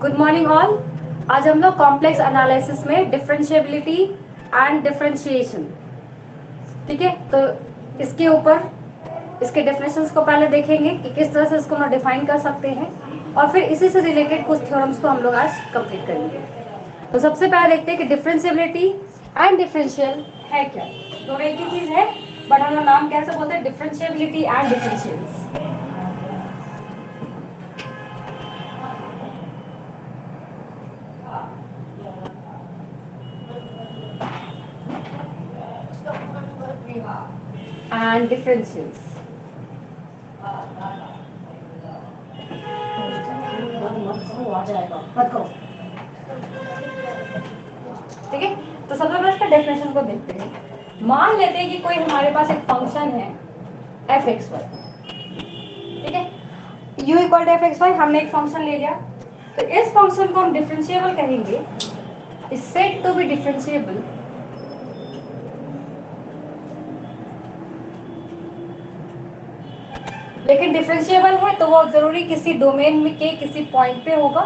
Good morning all. आज हम लोग कॉम्प्लेक्स एनालिसिस में डिफरेंशिएबिलिटी एंड डिफरेंशिएशन, ठीक है, तो इसके ऊपर इसके डेफिनेशंस को पहले देखेंगे कि किस तरह से इसको हम डिफाइन कर सकते हैं और फिर इसी से रिलेटेड कुछ थ्योरम्स को हम लोग आज कंप्लीट करेंगे। तो सबसे पहले देखते हैं कि डिफरेंशिएबिलिटी एंड डिफरेंशियल है क्या। दोनों एक ही चीज है बट हम लोग नाम कैसे बोलते हैं, differentiability and differentials. and differentials. ठीक है, तो सबसे पहले इसका डेफिनेशन को देखते हैं। मान लेते हैं कि कोई हमारे पास एक फंक्शन है एफ एक्स वाई, ठीक है, u equal to f x y, हमने एक फंक्शन ले लिया। तो इस फंक्शन को हम डिफरेंशिएबल कहेंगे, is said to be differentiable लेकिन डिफरेंशिएबल है तो वो जरूरी किसी डोमेन में के किसी पॉइंट पे होगा।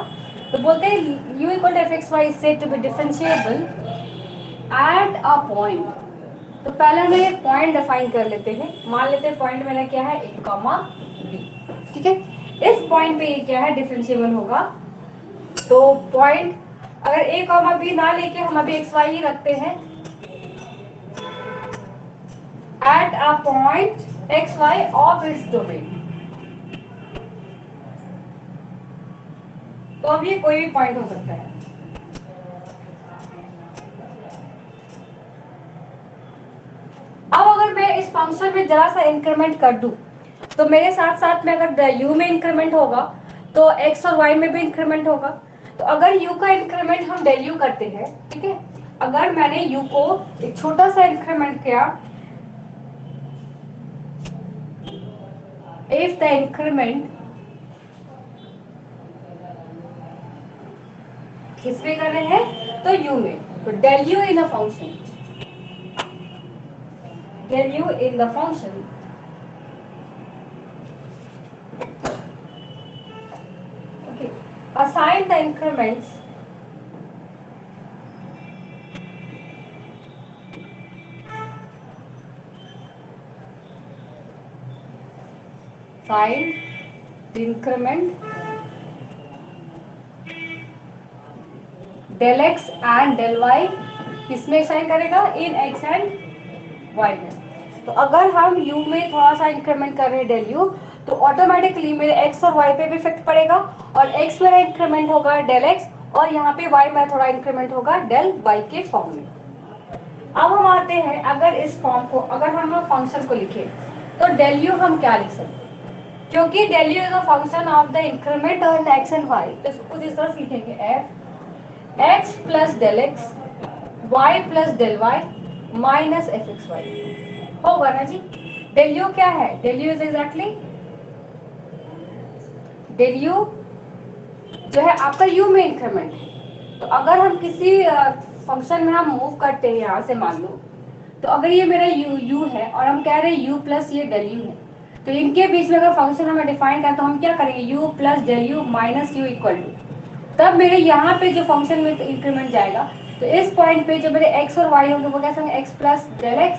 तो बोलते हैं u equal to f x y is said to be differentiable at a point. तो पहले हम एक पॉइंट डिफाइन कर लेते हैं। मान लेते हैं पॉइंट मैंने क्या है, a कॉमा b, ठीक है। इस पॉइंट पे ये क्या है, डिफरेंशिएबल होगा। तो पॉइंट अगर a कॉमा b ना लेके हम अभी एक्स वाई ही रखते हैं, at a point x y of its domain, तो अब ये कोई भी पॉइंट हो सकता है। अब अगर मैं इस फंक्शन में जरा सा इंक्रीमेंट कर दूं तो मेरे साथ साथ में अगर u में इंक्रीमेंट होगा तो x और y में भी इंक्रीमेंट होगा। तो अगर u का इंक्रीमेंट हम del u करते हैं, ठीक है, अगर मैंने u को एक छोटा सा इंक्रीमेंट किया, इफ द इंक्रीमेंट किसमें कर रहे हैं, तो u में, तो del u in a function, del u in the function okay, assign the increments find the increment del x and del y किसमें असाइन करेगा, इन x एंड y में। तो अगर हम u में थोड़ा सा इंक्रीमेंट कर रहे हैं del u, तो ऑटोमेटिकली मेरे x और y पे भी इफेक्ट पड़ेगा और x मेरा इंक्रीमेंट होगा del x और यहाँ पे y मेरा थोड़ा इंक्रीमेंट होगा del y के फॉर्म में। अब हम आते हैं, अगर इस फॉर्म को अगर हम लोग फंक्शन को लिखे तो del u हम क्या लिख सकते हैं, क्योंकि del u is a function of the increment on x and y, तो इसको कुछ इस तरह से लिखेंगे, f x plus del x y plus del y minus f x y होगा ना जी। del u क्या है, del u is exactly del u जो है आपका u में इंक्रीमेंट है। तो अगर हम किसी फंक्शन में हम मूव करते हैं यहाँ से, मान लो, तो अगर ये मेरा u है और हम कह रहे हैं u प्लस ये del u है, तो इनके बीच में अगर फंक्शन हमें डिफाइन करें तो हम क्या करेंगे, u plus del u minus u equal to, तब मेरे यहाँ पे जो फंक्शन में इंक्रीमेंट जाएगा तो इस पॉइंट पे जो मेरे x और y होंगे वो कैसे होंगे, x plus del x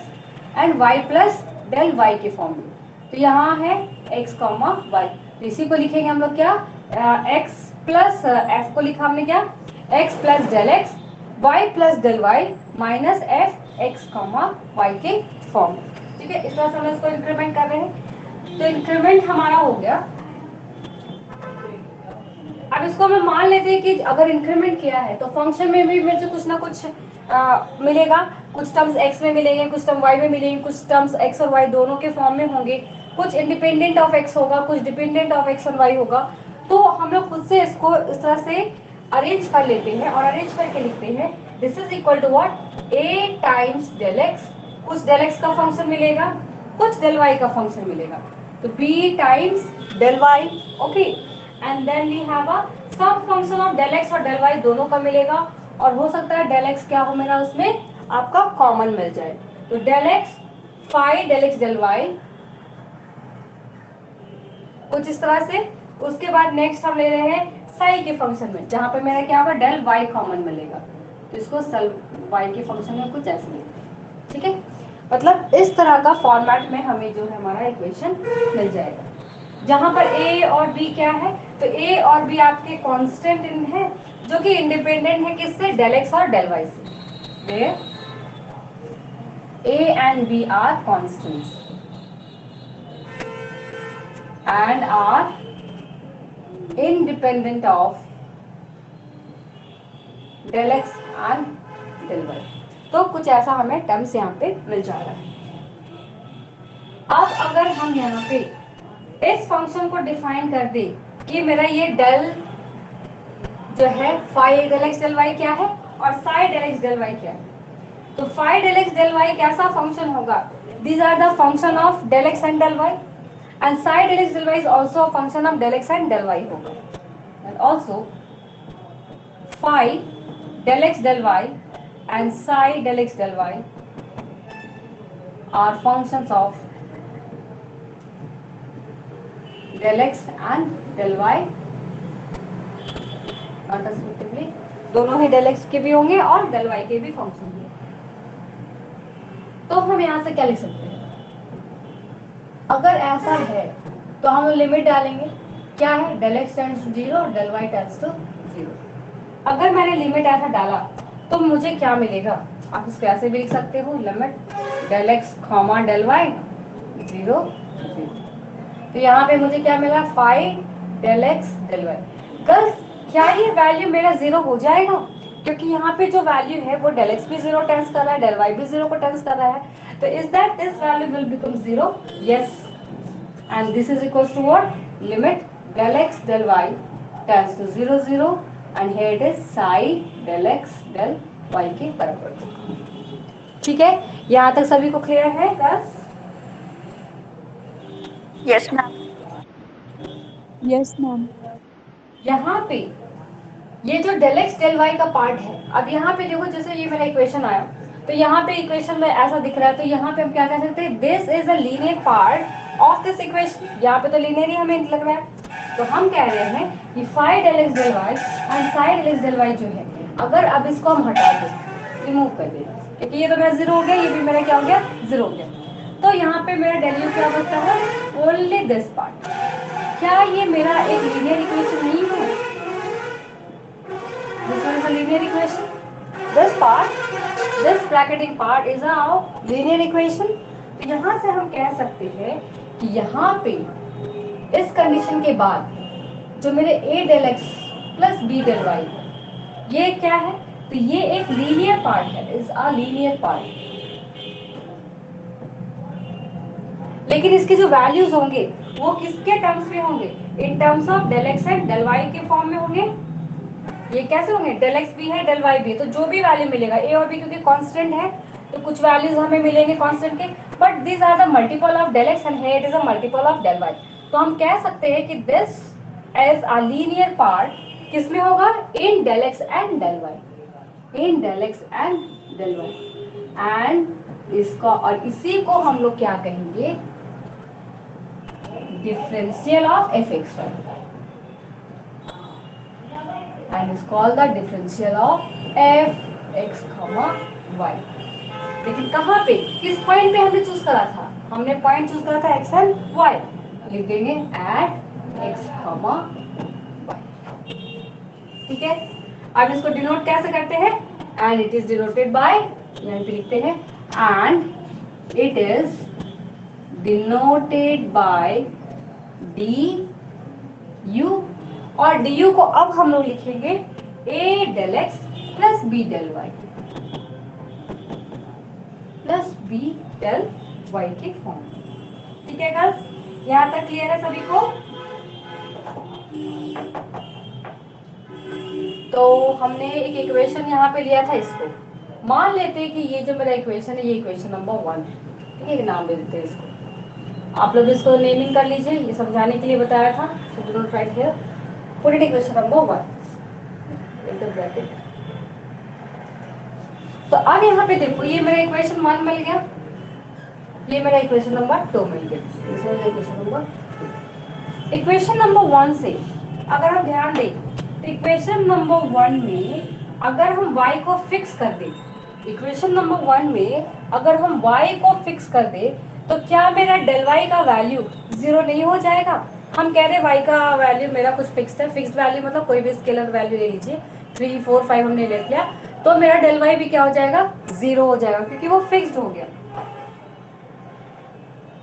and y plus del y के फॉर्म में। तो यहाँ है x कॉमा y, तो इसी को लिखेंगे हम लोग क्या, x प्लस f को लिखा हमने क्या, x plus del x y plus del y minus f x comma y के फॉर्म में, ठीक है। इस तरह से हम इसको इंक्रीमेंट कर रहे हैं। तो इंक्रीमेंट हमारा हो गया। अब इसको हमें मान लेते हैं कि अगर इंक्रीमेंट किया है तो फंक्शन में भी मुझे कुछ ना कुछ मिलेगा, कुछ टर्म्स x में मिलेंगे, कुछ टर्म y में मिलेंगे, कुछ टर्म्स x और y दोनों के फॉर्म में होंगे, कुछ इंडिपेंडेंट ऑफ x होगा, कुछ डिपेंडेंट ऑफ x और y होगा। तो हम लोग खुद से इसको इस तरह से अरेंज कर लेते हैं और अरेंज करके लिखते हैं, this is equal to what, a times del x, कुछ del x का फंक्शन मिलेगा, कुछ del y का फंक्शन मिलेगा, तो b times del y, okay, and then we have a sum function of del x और del y दोनों का मिलेगा, और हो सकता है del x क्या हो मेरा उसमें आपका कॉमन मिल जाए, तो del x phi del x del y कुछ इस तरह से। उसके बाद नेक्स्ट हम ले रहे हैं साई के फंक्शन में, जहां पे मेरा क्या होगा, डेल वाई कॉमन मिलेगा, तो इसको सल वाई के फंक्शन में कुछ ऐसे लिखते हैं, ठीक है। मतलब इस तरह का फॉर्मेट में हमें जो है हमारा इक्वेशन मिल जाएगा, जहां पर ए और बी क्या है, तो ए और बी आपके कांस्टेंट इन है, जो कि इंडिपेंडेंट है किससे, डेल एक्स और डेल वाई से, a and b are constants and are independent of del x and del y। तो कुछ ऐसा हमें टर्म्स यहाँ पे मिल जा रहा है। अब अगर हम यहाँ पे इस फंक्शन को डिफाइन कर दे कि मेरा ये डेल जो है phi del x del y क्या है और psi del x del y क्या है, तो phi del x del y कैसा फंक्शन होगा, these are the function of del x and del y, and psi del x del y is also a function of del x and del y होगा, and also phi del x del y and psi del x del y are functions of del x and del y not respectively, दोनों ही del x के भी होंगे और del y के भी function होंगे। तो हम यहाँ से क्या लिख सकते हैं, अगर ऐसा है तो हम लिमिट डालेंगे, क्या है, डेल एक्स टेंड्स टू 0 और डेल वाई टेंड्स टू 0। अगर मैंने लिमिट ऐसा डाला तो मुझे क्या मिलेगा, आप इसको ऐसे भी लिख सकते हो, limit del x comma del y 0 0। तो यहाँ पे मुझे क्या मिला, phi del x del y. Girls क्या ये वैल्यू मेरा 0 हो जाएगा, क्योंकि यहाँ पे जो वैल्यू है वो डेल एक्स भी 0 टेंस कर रहा है, डेल वाई भी 0 को टेंस कर रहा है, तो is that this value will become 0, yes, and this is equals to what, limit del x del y tends to 0 0 and here it is psi del x del y के बराबर। ठीक है, यहाँ तक सभी को क्लियर है बस? Yes ma'am. Yes ma'am. यहाँ पे ये जो del x del y का पार्ट है, अब यहाँ पे देखो जैसे ये मेरा इक्वेशन आया, तो यहाँ पे इक्वेशन में ऐसा दिख रहा है, तो यहाँ पे हम क्या कह सकते हैं, this is a linear part of this equation, यहाँ पे तो लीनियर ही हमें लग रहा है, तो हम कह रहे हैं कि phi del x del y and psi del x del y जो है, अगर अब इसको हम हटा दें, रिमूव कर दें, क्योंकि ये तो मेरा 0 हो गया, ये भी मेरा क्या हो गया, 0 हो गया, तो यहाँ पे मेरा डेल यू क्या बचता है, ओनली दिस पार्ट। क्या ये मेरा एक लीनियर इक्वेशन नहीं है? This one is a linear equation. This part, this bracketing part is a linear equation. तो यहाँ से हम कह सकते हैं कि यहाँ पे इस कंडीशन के बाद जो मेरे a del x plus b del y है, ये क्या है? तो ये एक लीनियर पार्ट है, is a linear part. लेकिन इसके जो वैल्यूज होंगे वो किसके टर्म्स में होंगे? In terms of del x and del y के फॉर्म में होंगे। ये कैसे होंगे? डेल एक्स भी है डेल वाई भी है, तो जो भी वैल्यू मिलेगा ए और बी क्योंकि कांस्टेंट है तो कुछ वैल्यूज हमें मिलेंगे constant k, but this are the multiple of del x and here it is a multiple of del y. तो हम कह सकते हैं कि this as a linear part किसमें होगा? In del x and del y, in del x and del y, and इसका और इसी को हम लोग क्या कहेंगे? Differential of f x y, and is called the differential of f x, y। लेकिन कहाँ पे, किस पॉइंट पे हमने चूज करा था? हमने पॉइंट चूज करा था x and y, लिख देंगे at x, y। ठीक है, अब इसको डिनोट कैसे करते हैं? and it is denoted by, यहाँ पे लिखते हैं and it is denoted by du, और du को अब हम लोग लिखेंगे a del x plus b del y plus b del y के फॉर्म। ठीक है गर्ल्स, यहाँ तक क्लियर है सभी को? तो हमने एक इक्वेशन यहाँ पे लिया था, इसको मान लेते हैं कि ये जो मेरा इक्वेशन है ये इक्वेशन नंबर 1 है, ठीक है, नाम दे देते हैं इसको। आप लोग इसको नेमिंग कर लीजिए, ये समझाने के लिए बताया था, so do not write here, put it equation number 1 in the bracket। तो अब यहाँ पे देखो, ये मेरा इक्वेशन 1 मिल गया, ये मेरा इक्वेशन नंबर 2 मिल गया, इक्वेशन नंबर 2। इक्वेशन नंबर 1 से अगर हम ध्यान दें इक्वेशन नंबर 1 में अगर हम y को फिक्स कर दें, इक्वेशन नंबर 1 में अगर हम y को फिक्स कर दें तो क्या मेरा डेल y का वैल्यू जीरो नहीं हो जाएगा? हम कह रहे y का वैल्यू मेरा कुछ फिक्स्ड है, फिक्स्ड वैल्यू मतलब कोई भी स्केलर वैल्यू ले लीजिए, 3 4 5 हमने ले लिया, तो मेरा डेल y भी क्या हो जाएगा? जीरो हो जाएगा, क्योंकि वो फिक्स्ड हो गया।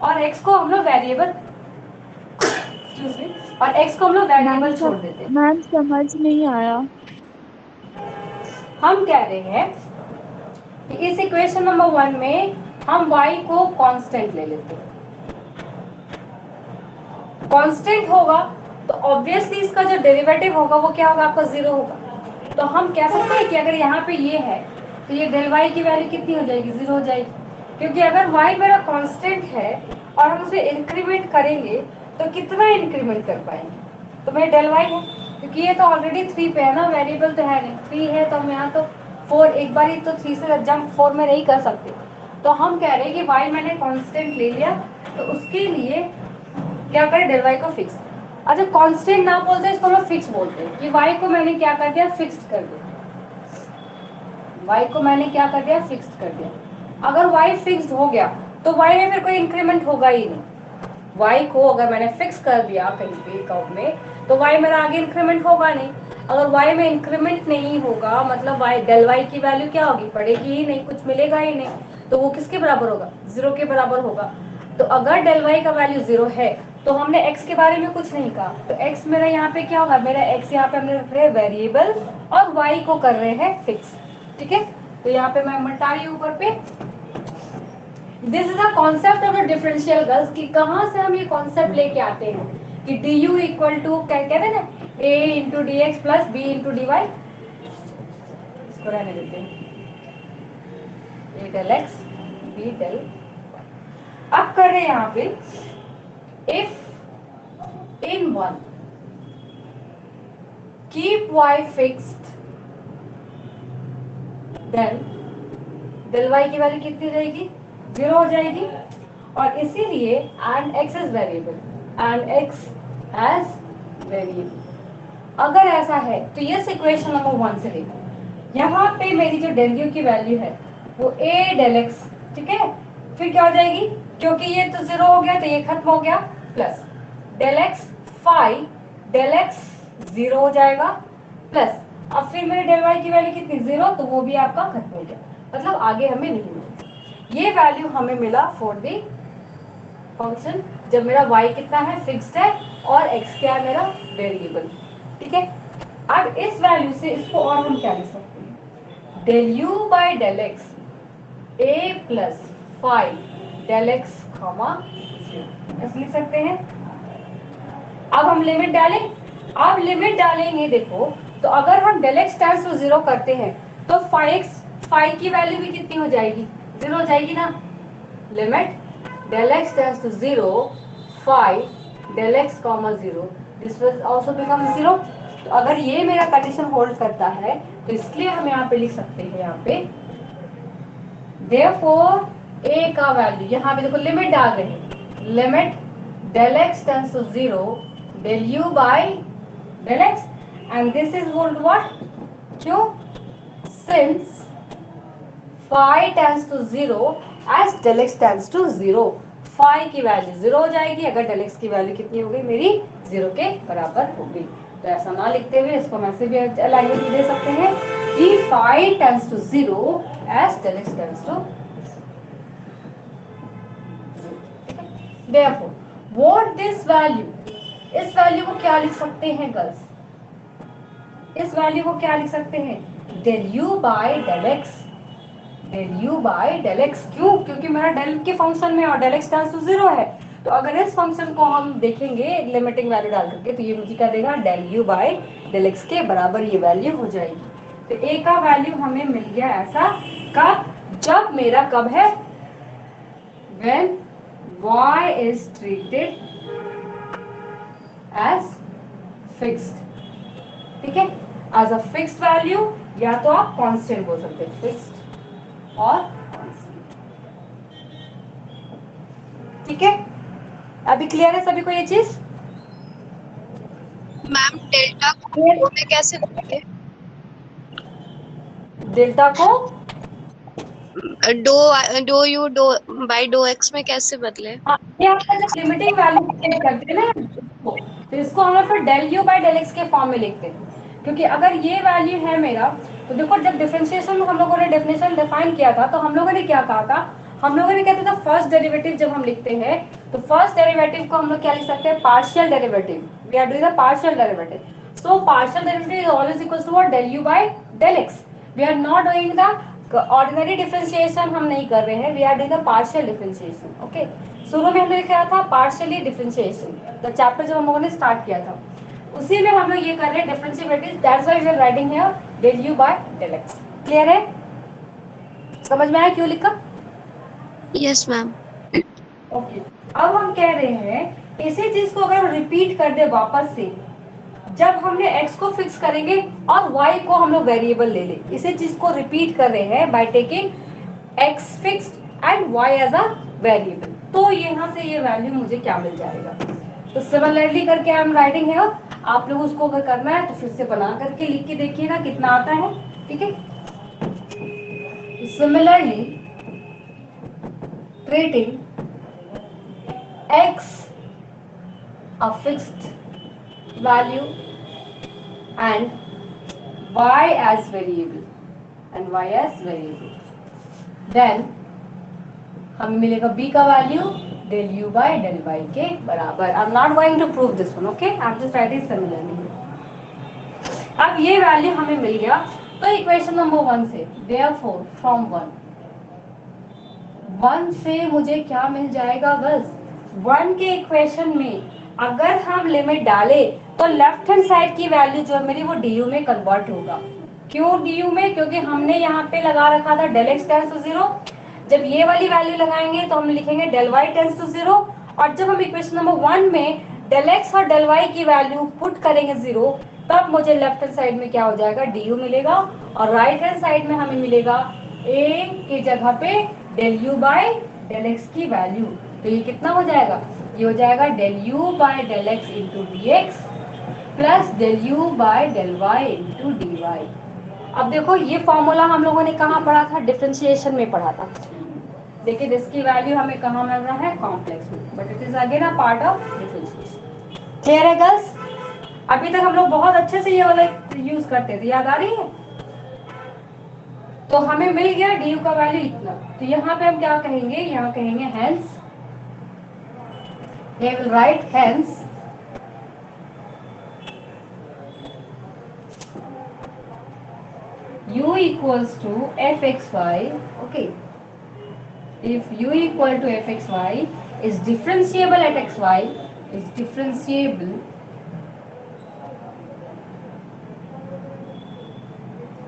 और x को हम लोग वेरिएबल और x को हम लोग वेरिएबल छोड़ देते हैं। मैम समझ नहीं आया। हम कह रहे हैं कि इस इक्वेशन नंबर 1 में हम y को कांस्टेंट ले लेते हैं। कांस्टेंट होगा तो ऑब्वियसली इसका जो डेरिवेटिव होगा वो क्या होगा? आपका जीरो होगा। तो हम कह सकते हैं कि अगर यहाँ पे ये है तो ये डेल y की वैल्यू कितनी हो जाएगी? जीरो हो जाएगी, क्योंकि अगर y मेरा कांस्टेंट है और हम उसे इंक्रीमेंट करेंगे तो कितना इंक्रीमेंट कर पाएंगे? तो मेरा डेल y है, क्योंकि ये तो ऑलरेडी 3 पे है ना, वेरिएबल तो है नहीं, 3 है तो हम यहाँ तो 4 एक बार ही तो 3 से जंप 4 में नहीं कर सकते। तो हम कह रहे हैं कि y मैंने कांस्टेंट ले लिया, तो उसके लिए क्या करें? डेल y को फिक्स। अच्छा, कांस्टेंट ना बोलते इसको हम फिक्स बोलते हैं कि y को मैंने क्या कर दिया? फिक्स्ड कर दिया। y को मैंने क्या कर दिया? फिक्स्ड कर दिया। अगर y फिक्स्ड हो गया तो y में फिर कोई इंक्रीमेंट होगा ही नहीं। y को अगर मैंने फिक्स कर दिया कहीं पे कर्व में तो y मेरा आगे इंक्रीमेंट होगा नहीं। अगर y में इंक्रीमेंट नहीं होगा मतलब y डेल y की वैल्यू क्या होगी? बढ़ेगी ही नहीं, कुछ मिलेगा ही नहीं। तो वो किसके बराबर होगा? जीरो के बराबर होगा। तो अगर डेल y का वैल्यू जीरो है तो हमने x के बारे में कुछ नहीं कहा, तो x मेरा यहाँ पे क्या होगा? मेरा x यहाँ पे हमने रख रहे हैं वेरिएबल और y को कर रहे हैं फिक्स। ठीक है, तो यहाँ पे मैं मिटा रही हूँ ऊपर पे। This is a concept of the differential girls, कि कहाँ से हम ये कॉन्सेप्ट लेके आते हैं कि du इक्वल टू क्या कहते हैं ना, a into d x plus b into d y. इसको रहने देते हैं, a del x b del. अब कर रहे हैं यहाँ पे if in one keep y fixed then del y की वैल्यू कितनी रहेगी? जीरो हो जाएगी। और इसीलिए and x is variable and x as variable. अगर ऐसा है तो ये इक्वेशन नंबर 1 से देखो, यहाँ पे मेरी जो डेल यू की वैल्यू है वो a डेल x, ठीक है, फिर क्या हो जाएगी? क्योंकि ये तो जीरो हो गया तो ये खत्म हो गया, plus del x five del x zero हो जाएगा, प्लस अब फिर मेरे डेल y की वैल्यू कितनी? जीरो, तो वो भी आपका खत्म हो गया। मतलब आगे हमें नहीं मिला। ये वैल्यू हमें मिला फॉर दी फंक्शन जब मेरा y कितना है? फिक्स्ड है और x क्या है? मेरा वेरिएबल। ठीक है, अब इस वैल्यू से इसको और हम क्या लिख सकते हैं? Del u by del x a plus five del x comma ऐसे लिख सकते हैं। अब हम लिमिट डालें, अब लिमिट डालेंगे देखो, तो अगर हम del x tends to zero करते हैं तो फाइव की वैल्यू भी कितनी हो जाएगी? जीरो हो जाएगी ना। Limit del x tends to 0 5 del x comma 0 this will also become 0। तो अगर ये मेरा कंडीशन होल्ड करता है तो इसलिए हम यहाँ पे लिख सकते हैं, यहाँ पे therefore a का वैल्यू, यहाँ पे देखो लिमिट डाल रहे हैं, limit del x tends to 0 del u by del x and this is hold what? क्यों? since phi tends to 0 as del x tends to 0, phi की वैल्यू जीरो हो जाएगी अगर del x की वैल्यू कितनी हो गई? मेरी जीरो के बराबर हो गई। तो ऐसा ना लिखते हुए इसको हम ऐसे भी लैंग्वेज में दे सकते हैं कि phi tends to 0 as del x tends to 0। therefore what this value, इस वैल्यू को क्या लिख सकते हैं गर्ल्स? इस वैल्यू को क्या लिख सकते हैं? del u by del x, del u by del x। क्यों? क्योंकि मेरा del के फंक्शन में और del x tends to zero है, तो अगर इस फंक्शन को हम देखेंगे लिमिटिंग वैल्यू डाल करके तो ये मुझे क्या देगा? del u by del x के बराबर ये वैल्यू हो जाएगी। तो a का वैल्यू हमें मिल गया ऐसा, कब? जब मेरा कब है? when y is treated as fixed। ठीक है, as a fixed value या तो आप कांस्टेंट बोल सकते हैं, फिक्स्ड और ठीक है। अभी क्लियर है सभी को ये चीज? मैम डेल्टा फिर को में कैसे लिखेंगे? डेल्टा को do do u do by do x में कैसे बदले? हाँ, ये आपका जब लिमिटिंग वैल्यू चेक करते हैं ना इसको, तो इसको हम लोग फिर del u by del x के फॉर्म में लिखते हैं, क्योंकि अगर ये वैल्यू है मेरा, तो देखो जब डिफरेंशिएशन में हम लोगों ने डेफिनेशन डिफाइन किया था, तो हम लोगों ने क्या कहा था, हम लोगों ने कहते था फर्स्ट डेरिवेटिव जब हम लिखते हैं, तो फर्स्ट डेरिवेटिव को हम लोग क्या लिख सकते हैं, partial derivative, we are doing the partial derivative, so partial derivative is always equals to what, del u by del x, we are not doing the ordinary differentiation, हम नहीं कर रहे हैं, we are doing the partial differentiation, okay. शुरू में हमने क्या था, पार्शियली डिफरेंशिएशन, द चैप्टर जब हम लोगों ने स्टार्ट किया था, उसी में हम लोग ये कर रहे हैं differentiability, that's why we are writing here del u by del x. Clear है, समझ में आया क्यों लिखा? Yes ma'am. ओके। अब हम कह रहे हैं इसी चीज को अगर हम रिपीट कर दे वापस से, जब हमने x को फिक्स करेंगे और y को हम लोग वेरिएबल ले ले, इसी चीज को रिपीट कर रहे हैं by taking x fixed and y as a variable, तो यहाँ से ये वैल्यू मुझे क्या मिल जाएगा। तो सिमिलरली करके आई एम राइटिंग है, आप लोग उसको अगर करना है तो फिर से बना करके लिख के देखिए ना कितना आता है, ठीक है। Similarly treating x a fixed value and y as variable then हमें मिलेगा b का value del u by del y के बराबर। I am not going to prove this one, okay, I am just writing similarly. अब ये value हमें मिल गया, तो इक्वेशन नंबर 1 से देयरफॉर फ्रॉम 1 से मुझे क्या मिल जाएगा, बस 1 के इक्वेशन में अगर हम लिमिट डाले तो लेफ्ट हैंड साइड की वैल्यू जो है मेरी वो डी में कन्वर्ट होगा। क्यों डी में, क्योंकि हमने यहाँ पे लगा रखा था del x tends to zero, जब ये वाली वैल्यू लगाएंगे तो हम लिखेंगे del y tends to zero, और जब हम इक्वेशन नंबर 1 में डेल एक्स और डेल वाई की वैल्यू पुट करेंगे जीरो, तब मुझे लेफ्ट हैंड साइड में क्या हो जाएगा, डी मिलेगा, और राइट हैंड साइड में हमें मिलेगा ए की जगह पे del u by del x की वैल्यू। तो ये कितना हो जाएगा, ये हो जाएगा del u by del x into d x plus del u by del y into d y. अब देखो ये फॉर्मूला हम लोगों ने कहाँ पढ़ा था, डिफरेंशिएशन में पढ़ा था, लेकिन इसकी वैल्यू हमें कहाँ मिल रहा है, कॉम्प्लेक्स में, but it is again a part of differentiation. Clear है गर्ल्स? अभी तक हम लोग बहुत अच्छे से ये वाला यूज करते थे, याद आ रही है? तो हमें मिल गया डी यू का वैल्यू इतना, तो यहाँ पे हम क्या कहेंगे, यहाँ कहेंगे hence, we will write hence u equals to fxy, okay, if u equal to fxy is differentiable at xy, is differentiable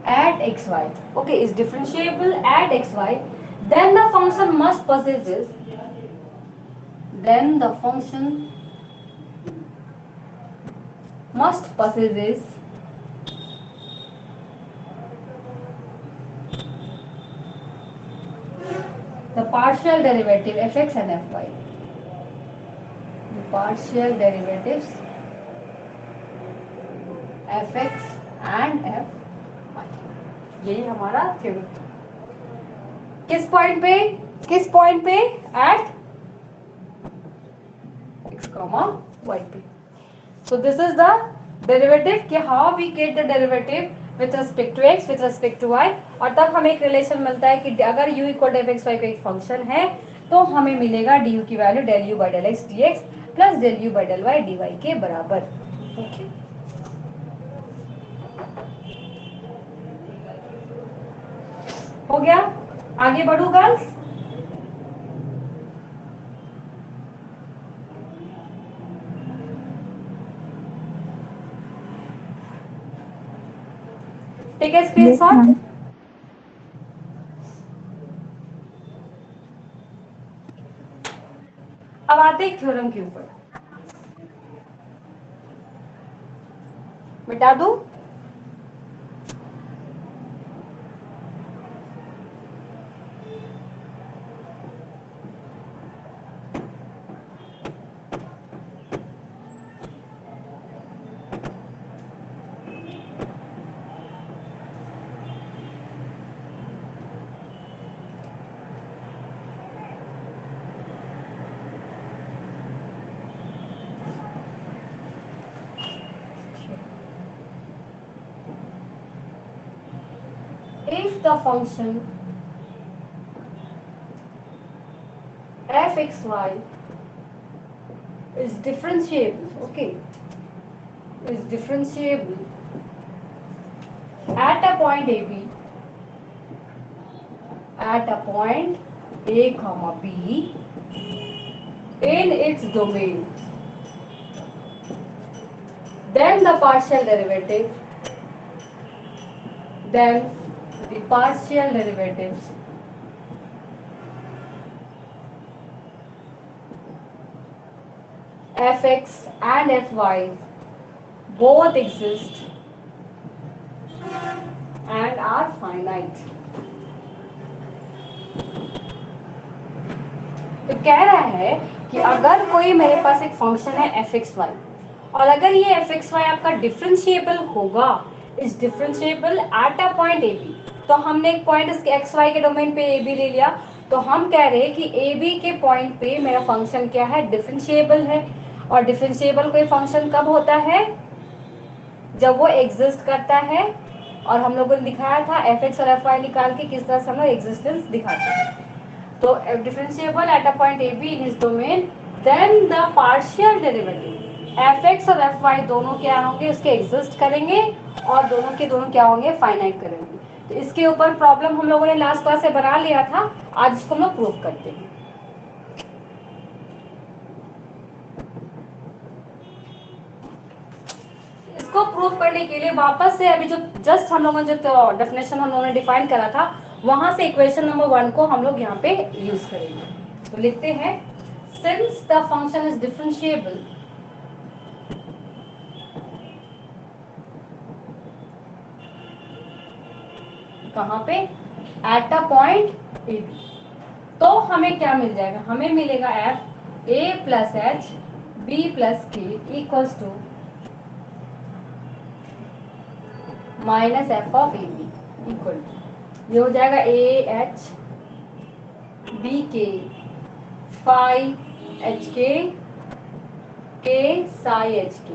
at xy, okay, is differentiable at xy, then the function must possess this, then the function must possess this the partial derivative fx and fy, the partial derivatives fx and fy, यही हमारा theorem. किस point पे eight x comma y पे। so this is the derivative कि how we get the derivative with respect to x with respect to y, और तब हमें एक रिलेशन मिलता है कि अगर u equal to fx y का एक फंक्शन है तो हमें मिलेगा du की value del u by del x dx plus del u by del y dy के बराबर, ओके। हो गया, आगे बढ़ू girls? Take a yes screenshot. Ma'am. अब आते हैं थ्योरम के ऊपर, मिटा दूं? the function fxy is differentiable, okay, is differentiable at a point AB, at a point A comma B in its domain, then the partial derivative, then the partial derivatives fx and fy both exist and are finite. तो कह रहा है कि अगर कोई मेरे पास एक function है fxy और अगर ये fxy आपका डिफरेंशिएबल होगा, is differentiable at a point ab, तो हमने एक पॉइंट इसके xy के डोमेन पे ab ले लिया, तो हम कह रहे हैं कि ab के पॉइंट पे मेरा फंक्शन क्या है, डिफरेंशिएबल है। और डिफरेंशिएबल कोई फंक्शन कब होता है, जब वो एग्जिस्ट करता है। और हम लोगों ने दिखाया था fx और fy निकाल के किस तरह से हम लोग एग्जिस्टेंस दिखाते हैं। तो differentiable at a point ab in इस domain, then the partial derivative fx और fy दोनों क्या होंगे, उसके एग्जिस्ट करेंगे और दोनों के दोनों क्या होंगे, फाइनाइट करेंगे। तो इसके ऊपर प्रॉब्लम हम लोगों ने लास्ट क्लास से बना लिया था, आज इसको हम लोग प्रूव करते हैं। इसको प्रूव करने के लिए वापस से अभी जो जस्ट हम लोगों ने जो डेफिनेशन हम लोगों ने डिफाइन करा था, वहां से इक्वेशन नंबर 1 को हम लोग यहाँ पे यूज करेंगे। तो लिखते हैं, since the function is differentiable कहाँ पे, at a point a b, तो हमें क्या मिल जाएगा, हमें मिलेगा f a plus h b plus k equals to minus f of a b equal to, ये हो जाएगा a h b k phi h k psi H के।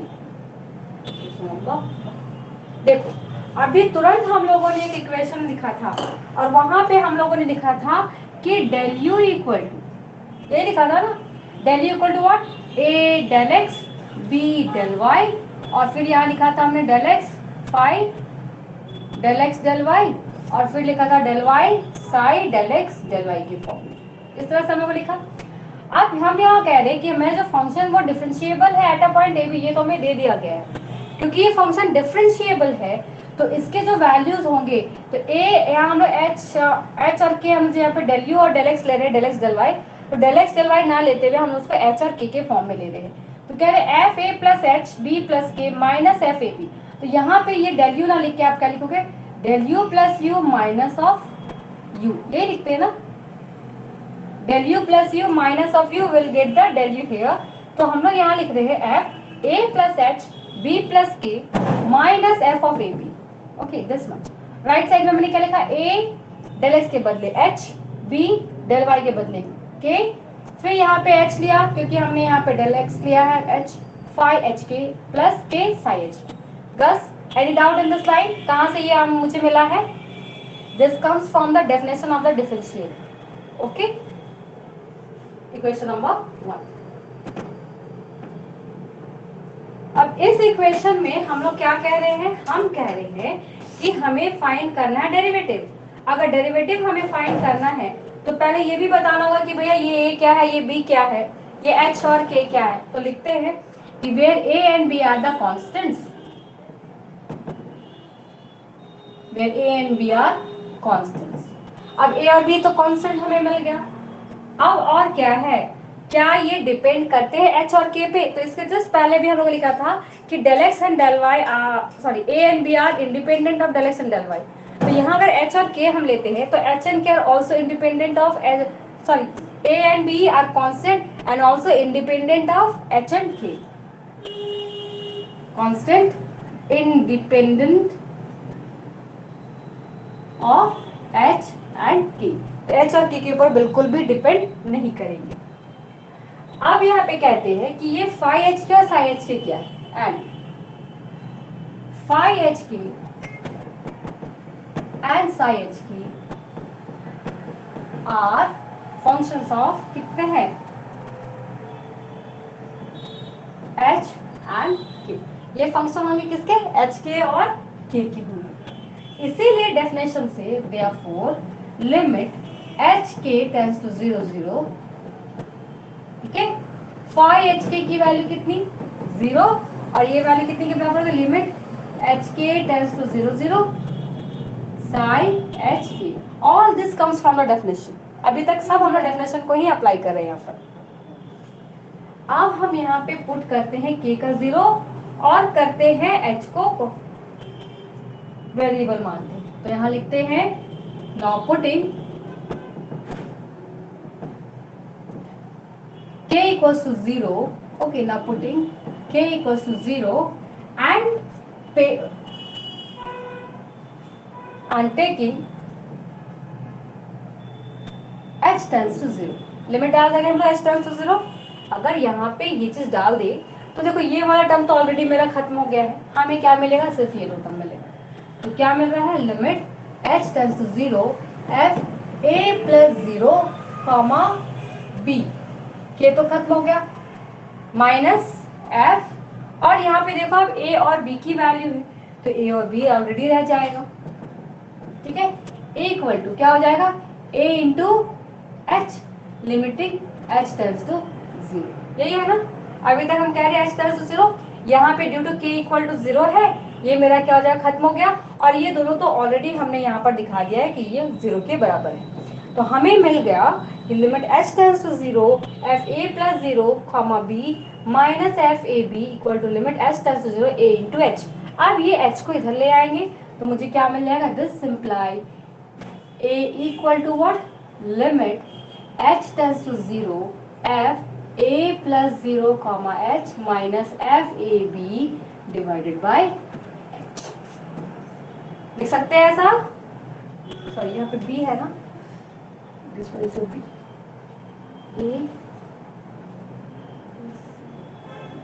देखो अभी तुरंत हम लोगों ने एक इक्वेशन लिखा था और वहां पे हम लोगों ने लिखा था कि डेल यू इक्वल टू, ये लिखा था ना, del u equal to what, a del x b del y, और फिर यहाँ लिखा था हमने del x phi del x del y, और फिर लिखा था del y psi del x del y की फॉर्म में। इस तरह से हम लोगों ने लिखा। अब हम यहाँ कह रहे हैं कि मैं जो फंक्शन वो डिफरेंशिएबल है at a point a b, ये तो हमें दे दिया गया है। क्योंकि ये फंक्शन डिफरेंशिएबल है तो इसके जो वैल्यूज होंगे, तो ए यहाँ हम लोग एच और के, हम यहाँ पे डेल यू और डेल एक्स ले रहे हैं, डेल एक्स डेल वाई, तो डेल एक्स डेल वाई ना लेते हुए हम उसको एच और के फॉर्म में ले रहे हैं। तो कह रहे हैं f a plus h b plus k minus f a b, तो यहाँ पे ये डेल यू ना लिख के आप क्या लिखोगे, del u plus u minus of u, ये लिखते हैं ना, del u plus u minus of u will get the del u here. तो हम लोग यहाँ लिख रहे हैं f a plus h b plus k minus f of a b, okay this much. Right side में मैंने क्या लिखा, ए डेल एक्स के बदले एच, बी डेल वाई के बदले के, फिर यहाँ पे एच लिया क्योंकि हमने यहाँ पे डेल एक्स लिया है, एच फाई एच के प्लस के साई एच। बस any doubt in the slide, कहाँ से ये मुझे मिला है, this comes from the definition of the differential, okay. Equation number 1। अब इस इक्वेशन में हम लोग क्या कह रहे हैं, हम कह रहे हैं कि हमें फाइंड करना है डेरिवेटिव। अगर डेरिवेटिव हमें फाइंड करना है तो पहले ये भी बताना होगा कि भैया ये ए क्या है, ये बी क्या है, ये एच और के क्या है। तो लिखते हैं कि where a and b are the constants, where a and b are constants. अब ए और बी तो कांस्टेंट हमें मिल गया। अब और क्या है, क्या ये डिपेंड करते हैं एच और के पे, तो इसके जस्ट पहले भी हम लोग लिखा था कि del x and del y sorry a and b are independent of del x and del y. तो यहाँ अगर एच और के हम लेते हैं तो h and k are also independent of sorry a and b are constant and also independent of h and k, constant independent of h and k, h और के ऊपर बिल्कुल भी डिपेंड नहीं करेंगे। अब यहाँ पे कहते हैं कि ये फाई एच के और साई एच के क्या है, एंड फाई एच के एंड साई एच के आर फंक्शंस ऑफ कितने हैं, एच एंड के। ये फंक्शन होंगे किसके, एच के और के होंगे। इसीलिए डेफिनेशन से देयरफॉर लिमिट एच के टेंड्स टू 0 0, ठीक है, फाई एच के की वैल्यू कितनी 0 और ये वैल्यू कितनी के बराबर है, लिमिट एच के टेंड्स टू 0 0 साई एच के। All this comes from the definition. अभी तक सब हम डेफिनेशन को ही अप्लाई कर रहे हैं यहाँ पर। अब हम यहाँ पे पुट करते हैं k का 0 और करते हैं h को वेरिएबल मानते हैं। तो यहाँ लिखते हैं now putting k equals to 0, okay, now putting k equals to 0 and taking h tends to 0, limit डाल देंगे हम लोग h tends to 0। अगर यहाँ पे ये चीज डाल दे तो देखो ये वाला टर्म तो ऑलरेडी मेरा खत्म हो गया है, हमें क्या मिलेगा, सिर्फ ये दो टर्म मिलेगा। तो क्या मिल रहा है, limit h tends to 0 f a plus 0 comma b, k तो खत्म हो गया, माइनस f, और यहाँ पे देखो अब a और b की वैल्यू है तो a और b ऑलरेडी रह जाएगा, ठीक है, इक्वल टू क्या हो जाएगा, a into h, limiting h tends to 0, यही है ना। अभी तक हम कह रहे हैं h टेंड्स टू 0, यहाँ पे due to k equal to 0 है, ये मेरा क्या हो जाएगा, खत्म हो गया, और ये दोनों तो ऑलरेडी हमने यहाँ पर दिखा दिया है कि ये 0 के बराबर है। तो हमें मिल गया कि limit h tends to 0 f a plus 0 comma b minus f a b equal to limit h tends to 0 a into h। अब ये h को इधर ले आएंगे तो मुझे क्या मिल जाएगा, this simply a equal to what, limit h tends to 0 f a plus 0 comma h minus f a b divided by h। लिख सकते हैं ऐसा, सॉरी यहाँ पे b है ना, this one is b, a,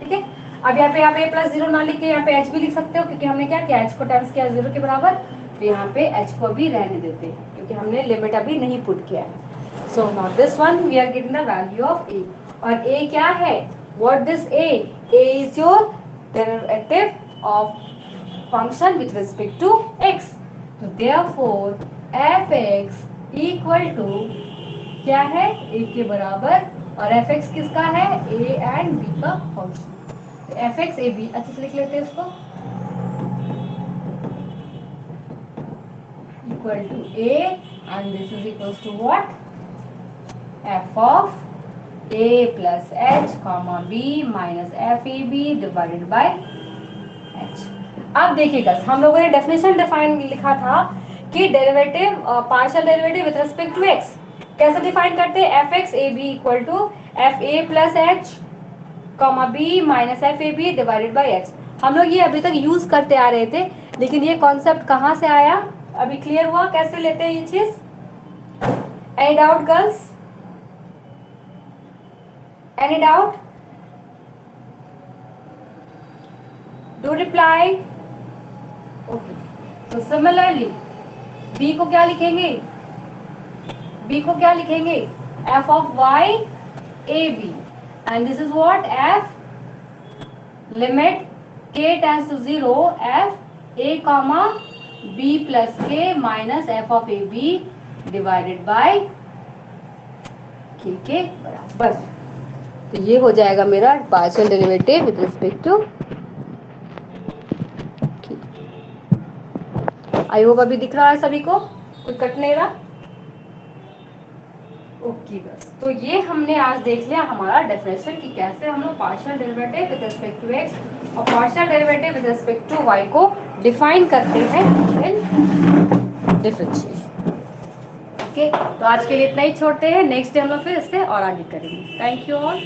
ठीक है। अब यहाँ पे a प्लस 0 ना लिख के यहाँ पे h भी लिख सकते हो, क्योंकि हमने क्या किया, h को टाइम्स किया 0 के बराबर, तो यहाँ पे h को भी रहने देते हैं क्योंकि हमने लिमिट अभी नहीं पुट किया है। So now this one we are getting the value of a, और a क्या है, what this a is your derivative of function with respect to x। तो देयरफॉर fx इक्वल टू क्या है, a के बराबर, और fx किसका है, a एंड b का फंक्शन। तो fx a b अच्छे से लिख लेते हैं इसको, equal to a and this is equals to what, f of a plus h comma b minus f a b divided by h। अब देखिएगा हम लोगों ने डेफिनेशन डिफाइन लिखा था कि derivative partial derivative with respect to x कैसे define करते हैं, fx a b equal to f a plus h comma b minus f a b divided by x। हम लोग ये अभी तक यूज करते आ रहे थे, लेकिन ये कॉन्सेप्ट कहाँ से आया, अभी क्लियर हुआ कैसे लेते हैं ये चीज। Any doubt girls, any doubt, do reply. Okay, तो सिमिलरली b को क्या लिखेंगे, b को क्या लिखेंगे, f of y a b, and this is what, f limit k tends to 0 f a comma b plus k minus f of a b divided by k के बराबर। तो ये हो जाएगा मेरा partial derivative with respect to, I hope अभी दिख रहा है सभी को, कोई कट नहीं रहा। ओके बस, तो ये हमने आज देख लिया हमारा डेफिनेशन कि कैसे हम लोग partial derivative with respect to x और partial derivative with respect to y को डिफाइन करते हैं इन डिफरेंशिएशन। ओके, तो आज के लिए इतना ही छोड़ते हैं, नेक्स्ट डे हम लोग फिर इससे और आगे करेंगे। Thank you all.